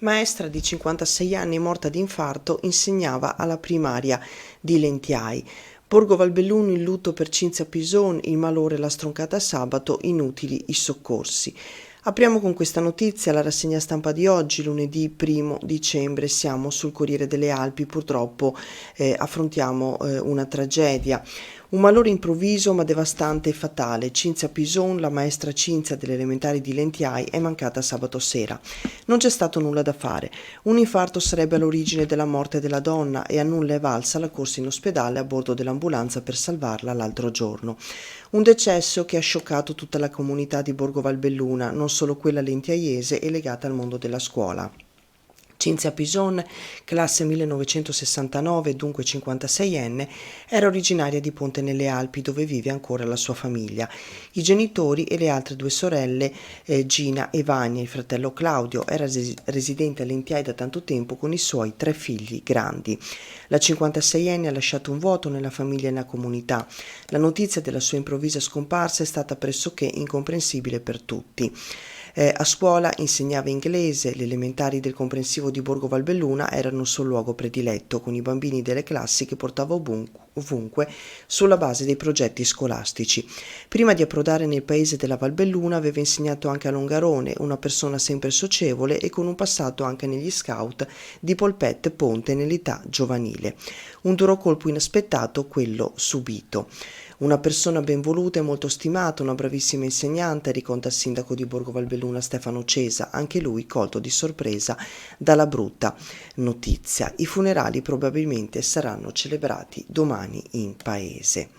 Maestra di 56 anni morta di infarto, insegnava alla primaria di Lentiai. Borgo Valbellunno in lutto per Cinzia Pison, il malore l'ha stroncata sabato, inutili i soccorsi. Apriamo con questa notizia la rassegna stampa di oggi, lunedì 1 dicembre. Siamo sul Corriere delle Alpi, purtroppo affrontiamo una tragedia. Un malore improvviso ma devastante e fatale. Cinzia Pison, la maestra Cinzia delle elementari di Lentiai, è mancata sabato sera. Non c'è stato nulla da fare. Un infarto sarebbe all'origine della morte della donna e a nulla è valsa la corsa in ospedale a bordo dell'ambulanza per salvarla l'altro giorno. Un decesso che ha scioccato tutta la comunità di Borgo Valbelluna, non solo quella lentiaiese e legata al mondo della scuola. Cinzia Pison, classe 1969, dunque 56enne, era originaria di Ponte nelle Alpi, dove vive ancora la sua famiglia. I genitori e le altre due sorelle, Gina e Vania, il fratello Claudio, era residente a Lentiai da tanto tempo con i suoi 3 figli grandi. La 56enne ha lasciato un vuoto nella famiglia e nella comunità. La notizia della sua improvvisa scomparsa è stata pressoché incomprensibile per tutti. A scuola insegnava inglese, le elementari del comprensivo di Borgo Valbelluna erano il suo luogo prediletto, con i bambini delle classi che portava ovunque sulla base dei progetti scolastici. Prima di approdare nel paese della Valbelluna aveva insegnato anche a Longarone, una persona sempre socievole e con un passato anche negli scout di Polpette Ponte nell'età giovanile. Un duro colpo inaspettato, quello subito. Una persona ben voluta e molto stimata, una bravissima insegnante, riconta il sindaco di Borgo Valbelluna Stefano Cesa, anche lui colto di sorpresa dalla brutta notizia. I funerali probabilmente saranno celebrati domani in paese.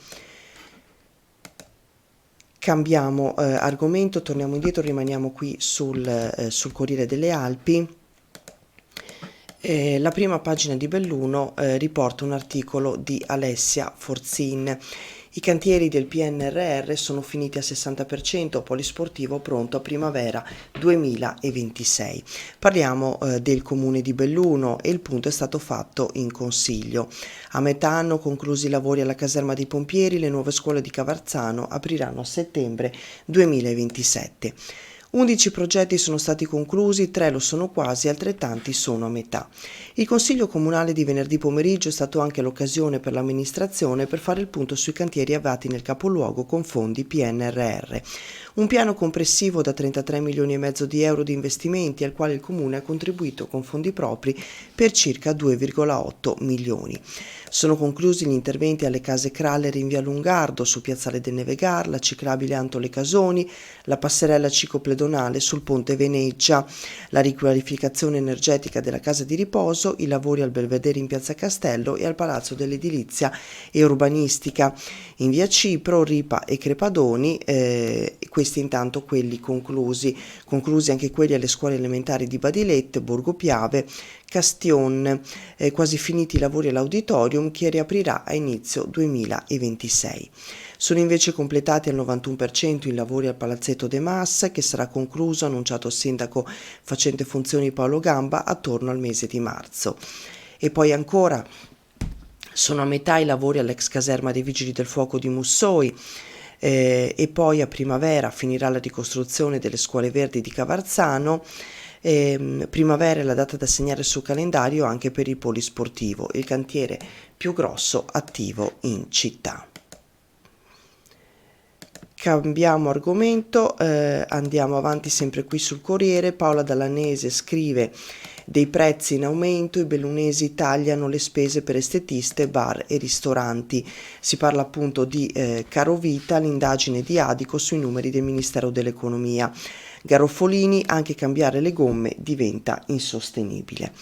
Cambiamo argomento, torniamo indietro, rimaniamo qui sul Corriere delle Alpi. La prima pagina di Belluno riporta un articolo di Alessia Forzin. I cantieri del PNRR sono finiti al 60%, polisportivo pronto a primavera 2026. Parliamo del comune di Belluno e il punto è stato fatto in consiglio. A metà anno conclusi i lavori alla caserma dei pompieri, le nuove scuole di Cavarzano apriranno a settembre 2027. 11 progetti sono stati conclusi, 3 lo sono quasi, altrettanti sono a metà. Il Consiglio Comunale di venerdì pomeriggio è stato anche l'occasione per l'amministrazione per fare il punto sui cantieri avviati nel capoluogo con fondi PNRR. Un piano complessivo da 33 milioni e mezzo di euro di investimenti al quale il Comune ha contribuito con fondi propri per circa 2,8 milioni. Sono conclusi gli interventi alle case Kraller in via Lungardo, su Piazzale del Nevegar, la ciclabile Antole Casoni, la passerella ciclopedonale sul ponte Veneggia, la riqualificazione energetica della casa di riposo, i lavori al Belvedere in piazza Castello e al Palazzo dell'Edilizia e Urbanistica in via Cipro, Ripa e Crepadoni, questi intanto quelli conclusi anche quelli alle scuole elementari di Badilette, Borgo Piave, Castion, quasi finiti i lavori all'auditorium che riaprirà a inizio 2026. Sono invece completati al 91% i lavori al Palazzetto De Mas, che sarà concluso, annunciato il sindaco facente funzioni Paolo Gamba, attorno al mese di marzo. E poi ancora sono a metà i lavori all'ex caserma dei Vigili del Fuoco di Mussoi, e poi a primavera finirà la ricostruzione delle scuole verdi di Cavarzano. Primavera è la data da segnare sul calendario anche per il polisportivo, il cantiere più grosso attivo in città. Cambiamo argomento, andiamo avanti sempre qui sul Corriere. Paola Dallanese scrive: dei prezzi in aumento, i bellunesi tagliano le spese per estetiste, bar e ristoranti. Si parla appunto di Carovita, l'indagine di Adico sui numeri del Ministero dell'Economia. Garoffolini, anche cambiare le gomme diventa insostenibile.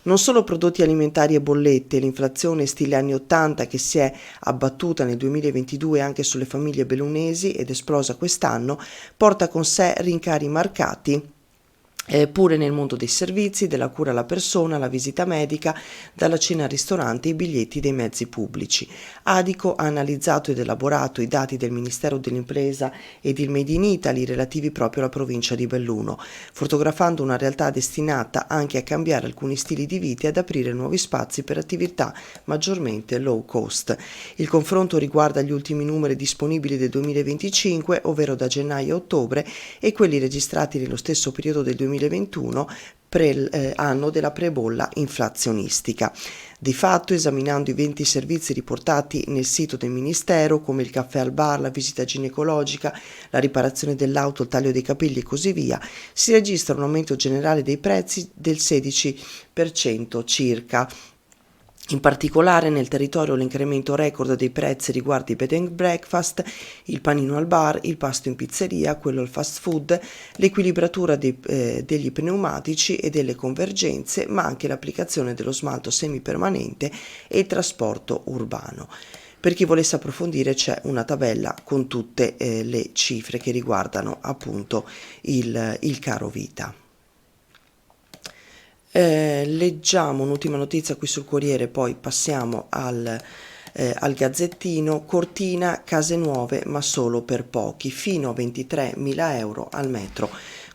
Non solo prodotti alimentari e bollette, l'inflazione stile anni 80 che si è abbattuta nel 2022 anche sulle famiglie bellunesi ed esplosa quest'anno, porta con sé rincari marcati pure nel mondo dei servizi, della cura alla persona, la visita medica, dalla cena al ristorante, i biglietti dei mezzi pubblici. Adico ha analizzato ed elaborato i dati del Ministero dell'Impresa ed il Made in Italy relativi proprio alla provincia di Belluno, fotografando una realtà destinata anche a cambiare alcuni stili di vita e ad aprire nuovi spazi per attività maggiormente low cost. Il confronto riguarda gli ultimi numeri disponibili del 2025, ovvero da gennaio a ottobre, e quelli registrati nello stesso periodo del 2024 2021, anno della prebolla inflazionistica. Di fatto, esaminando i 20 servizi riportati nel sito del Ministero, come il caffè al bar, la visita ginecologica, la riparazione dell'auto, il taglio dei capelli e così via, si registra un aumento generale dei prezzi del 16% circa. In particolare nel territorio l'incremento record dei prezzi riguarda i bed and breakfast, il panino al bar, il pasto in pizzeria, quello al fast food, l'equilibratura degli pneumatici e delle convergenze, ma anche l'applicazione dello smalto semipermanente e il trasporto urbano. Per chi volesse approfondire c'è una tabella con tutte le cifre che riguardano appunto il caro vita. Leggiamo un'ultima notizia qui sul Corriere, poi passiamo al Gazzettino. Cortina, case nuove ma solo per pochi, fino a 23.000 euro al metro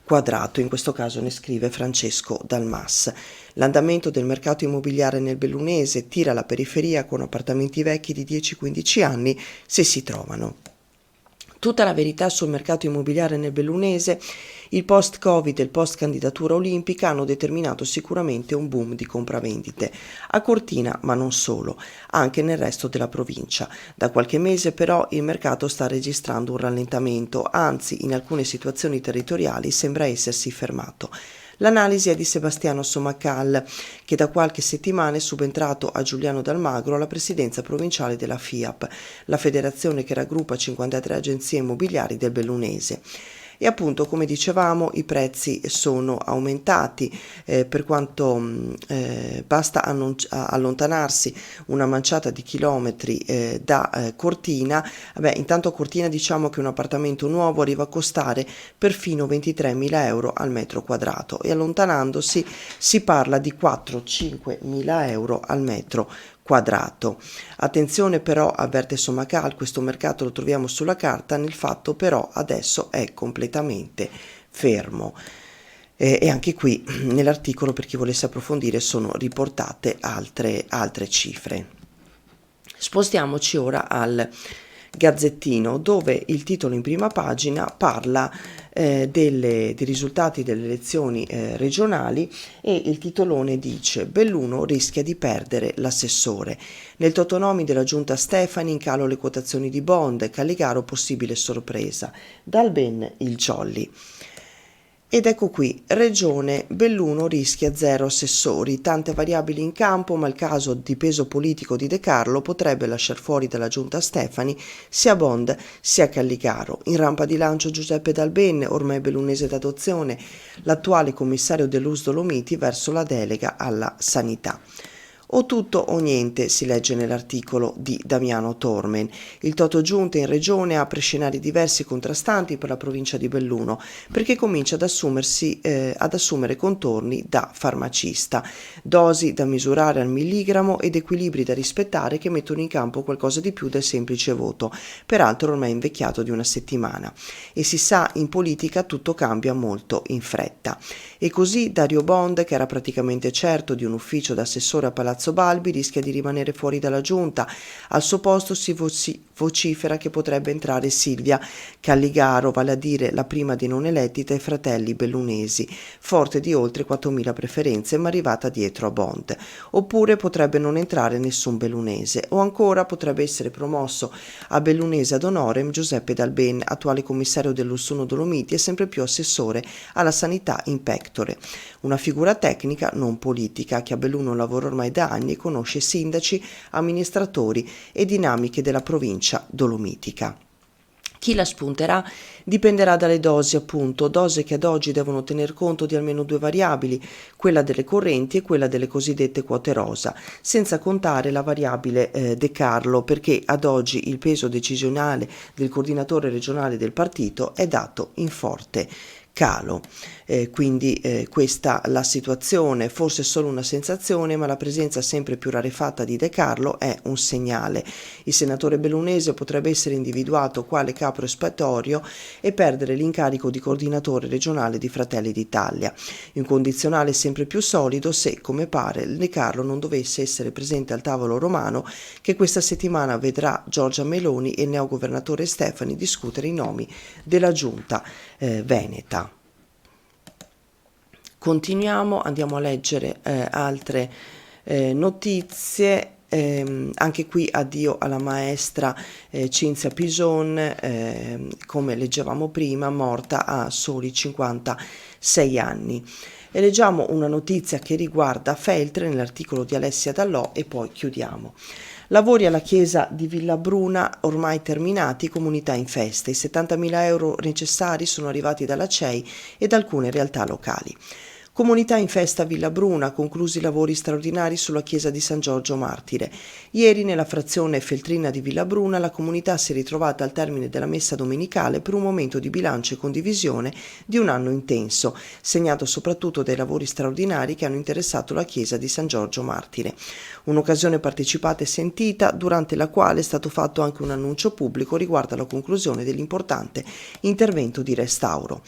quadrato. In questo caso ne scrive Francesco Dalmas. L'andamento del mercato immobiliare nel bellunese tira la periferia con appartamenti vecchi di 10-15 anni se si trovano. Tutta la verità sul mercato immobiliare nel bellunese, il post-Covid e il post-candidatura olimpica hanno determinato sicuramente un boom di compravendite a Cortina, ma non solo, anche nel resto della provincia. Da qualche mese però il mercato sta registrando un rallentamento, anzi in alcune situazioni territoriali sembra essersi fermato. L'analisi è di Sebastiano Somacal, che da qualche settimana è subentrato a Giuliano Dalmagro alla presidenza provinciale della FIAP, la federazione che raggruppa 53 agenzie immobiliari del bellunese. E appunto, come dicevamo, i prezzi sono aumentati, per quanto basta allontanarsi una manciata di chilometri da Cortina. Intanto a Cortina diciamo che un appartamento nuovo arriva a costare perfino 23.000 euro al metro quadrato e allontanandosi si parla di 4-5.000 euro al metro quadrato. Attenzione però, avverte Somacal, questo mercato lo troviamo sulla carta, nel fatto però adesso è completamente fermo. E anche qui nell'articolo, per chi volesse approfondire, sono riportate altre cifre. Spostiamoci ora al Gazzettino, dove il titolo in prima pagina parla dei risultati delle elezioni regionali e il titolone dice: Belluno rischia di perdere l'assessore. Nel totonomi della giunta Stefani in calo le quotazioni di Bond, Caligaro possibile sorpresa. Dal ben il Jolly. Ed ecco qui, regione, Belluno rischia 0 assessori, tante variabili in campo, ma il caso di peso politico di De Carlo potrebbe lasciar fuori dalla giunta Stefani sia Bond sia Calligaro. In rampa di lancio Giuseppe Dalben, ormai bellunese d'adozione, l'attuale commissario dell'Us Dolomiti verso la delega alla sanità. O tutto o niente, si legge nell'articolo di Damiano Tormen. Il Toto Giunta in regione apre scenari diversi e contrastanti per la provincia di Belluno, perché comincia ad assumere contorni da farmacista, dosi da misurare al milligrammo ed equilibri da rispettare che mettono in campo qualcosa di più del semplice voto, peraltro ormai invecchiato di una settimana. E si sa, in politica tutto cambia molto in fretta. E così Dario Bond, che era praticamente certo di un ufficio da assessore a Palazzo Balbi, rischia di rimanere fuori dalla giunta. Al suo posto si vocifera che potrebbe entrare Silvia Calligaro, vale a dire la prima dei non eletti tra i fratelli bellunesi, forte di oltre 4.000 preferenze ma arrivata dietro a Bond. Oppure potrebbe non entrare nessun bellunese, o ancora potrebbe essere promosso a bellunese ad honorem Giuseppe Dalben, attuale commissario dell'Ursuno Dolomiti e sempre più assessore alla sanità in pectore. Una figura tecnica, non politica, che a Belluno lavora ormai da anni e conosce sindaci, amministratori e dinamiche della provincia dolomitica. Chi la spunterà dipenderà dalle dosi, appunto, dose che ad oggi devono tener conto di almeno 2 variabili, quella delle correnti e quella delle cosiddette quote rosa, senza contare la variabile De Carlo, perché ad oggi il peso decisionale del coordinatore regionale del partito è dato in forte calo. Quindi questa la situazione, forse solo una sensazione, ma la presenza sempre più rarefatta di De Carlo è un segnale. Il senatore bellunese potrebbe essere individuato quale capo espiatorio e perdere l'incarico di coordinatore regionale di Fratelli d'Italia, in condizionale sempre più solido se, come pare, De Carlo non dovesse essere presente al tavolo romano che questa settimana vedrà Giorgia Meloni e il neogovernatore Stefani discutere i nomi della giunta veneta. Continuiamo, andiamo a leggere altre notizie. Anche qui addio alla maestra Cinzia Pison, come leggevamo prima, morta a soli 56 anni. E leggiamo una notizia che riguarda Feltre nell'articolo di Alessia Dallò e poi chiudiamo. Lavori alla chiesa di Villabruna ormai terminati, comunità in festa. I 70.000 euro necessari sono arrivati dalla CEI e da alcune realtà locali. Comunità in festa a Villabruna, conclusi i lavori straordinari sulla chiesa di San Giorgio Martire. Ieri nella frazione feltrina di Villabruna la comunità si è ritrovata al termine della messa domenicale per un momento di bilancio e condivisione di un anno intenso, segnato soprattutto dai lavori straordinari che hanno interessato la chiesa di San Giorgio Martire. Un'occasione partecipata e sentita, durante la quale è stato fatto anche un annuncio pubblico riguardo alla conclusione dell'importante intervento di restauro.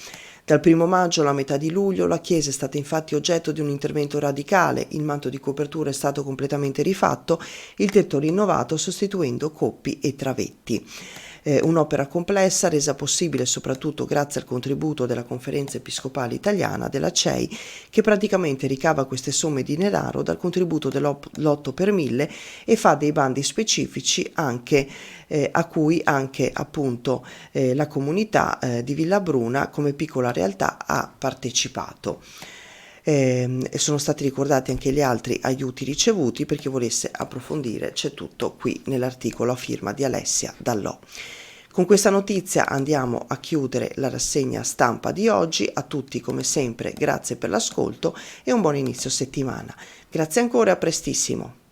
Dal 1 maggio alla metà di luglio la chiesa è stata infatti oggetto di un intervento radicale, il manto di copertura è stato completamente rifatto, il tetto rinnovato sostituendo coppi e travetti. Un'opera complessa resa possibile soprattutto grazie al contributo della Conferenza Episcopale Italiana, della CEI, che praticamente ricava queste somme di denaro dal contributo dell'8 per 1000 e fa dei bandi specifici anche a cui anche appunto la comunità di Villabruna come piccola realtà ha partecipato. Sono stati ricordati anche gli altri aiuti ricevuti. Per chi volesse approfondire c'è tutto qui nell'articolo a firma di Alessia Dallò. Con questa notizia andiamo a chiudere la rassegna stampa di oggi. A tutti come sempre grazie per l'ascolto e un buon inizio settimana. Grazie ancora e a prestissimo.